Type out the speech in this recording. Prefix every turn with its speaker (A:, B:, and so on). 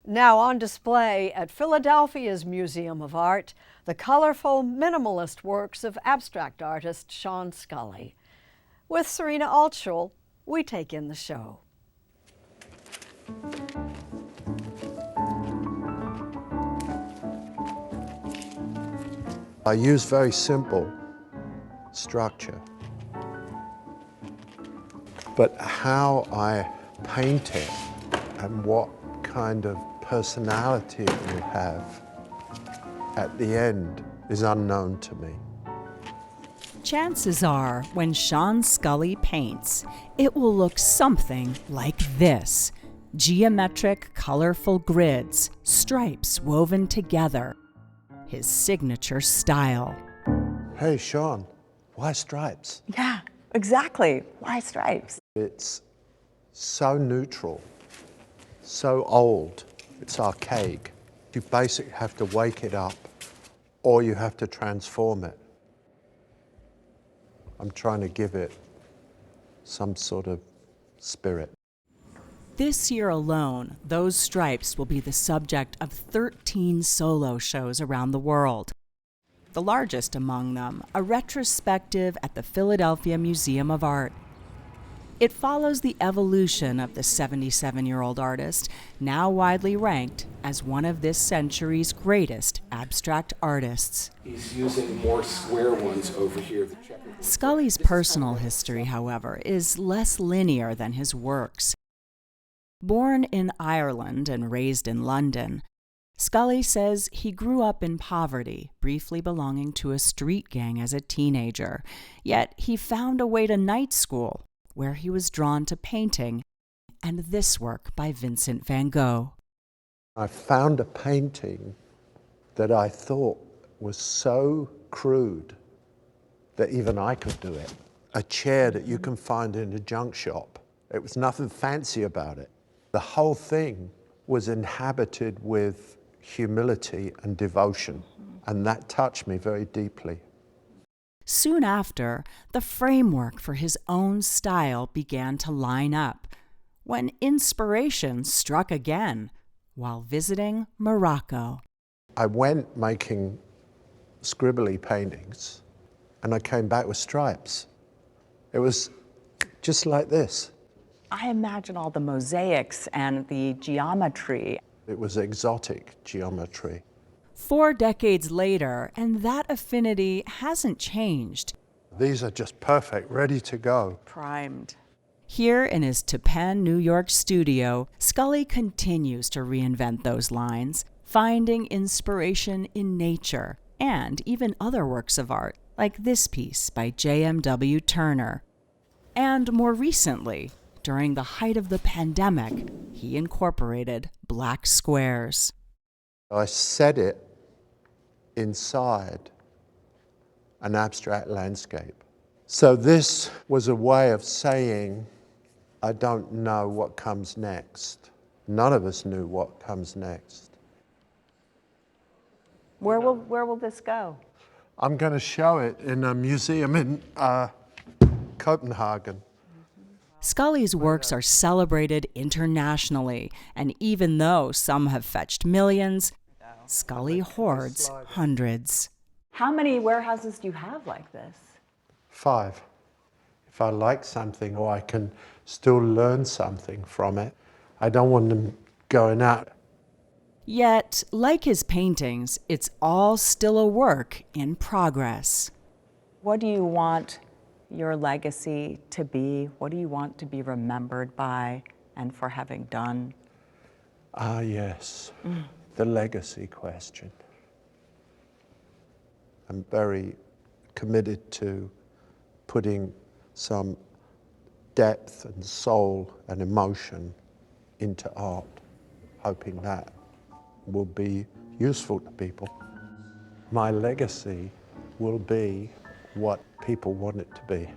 A: Now on display at Philadelphia's Museum of Art, the colorful minimalist works of abstract artist Sean Scully. With Serena Altschul, we take in the show.
B: I use very simple structure, but how I paint it and what kind of personality it will have at the end is unknown to me.
C: Chances are, when Sean Scully paints, it will look something like this. Geometric, colorful grids, stripes woven together. His signature style.
B: Hey, Sean, why stripes?
D: Yeah, exactly. Why stripes?
B: It's so neutral, so old, it's archaic. You basically have to wake it up or you have to transform it. I'm trying to give it some sort of spirit.
C: This year alone, those stripes will be the subject of 13 solo shows around the world. The largest among them, a retrospective at the Philadelphia Museum of Art. It follows the evolution of the 77-year-old artist, now widely ranked as one of this century's greatest abstract artists.
E: He's using more square ones over here.
C: Scully's personal history, however, is less linear than his works. Born in Ireland and raised in London, Scully says he grew up in poverty, briefly belonging to a street gang as a teenager. Yet he found a way to night school, where he was drawn to painting, and this work by Vincent van Gogh.
B: I found a painting that I thought was so crude that even I could do it. A chair that you can find in a junk shop. It was nothing fancy about it. The whole thing was inhabited with humility and devotion, and that touched me very deeply.
C: Soon after, the framework for his own style began to line up, when inspiration struck again while visiting Morocco.
B: I went making scribbly paintings, and I came back with stripes. It was just like this.
D: I imagine all the mosaics and the geometry.
B: It was exotic geometry.
C: 4 decades later, and that affinity hasn't changed.
B: These are just perfect, ready to go.
D: Primed.
C: Here in his Tapan, New York studio, Scully continues to reinvent those lines, finding inspiration in nature and even other works of art, like this piece by J.M.W. Turner. And more recently, during the height of the pandemic, he incorporated black squares.
B: I set it inside an abstract landscape. So this was a way of saying, I don't know what comes next. None of us knew what comes next.
D: Where will this go?
B: I'm going to show it in a museum in Copenhagen.
C: Scully's works are celebrated internationally, and even though some have fetched millions, Scully hoards hundreds.
D: How many warehouses do you have like this?
B: 5. If I like something or I can still learn something from it, I don't want them going out.
C: Yet, like his paintings, it's all still a work in progress.
D: What do you want your legacy to be? What do you want to be remembered by and for having done?
B: Ah, yes, the legacy question. I'm very committed to putting some depth and soul and emotion into art, hoping that will be useful to people. My legacy will be what people want it to be.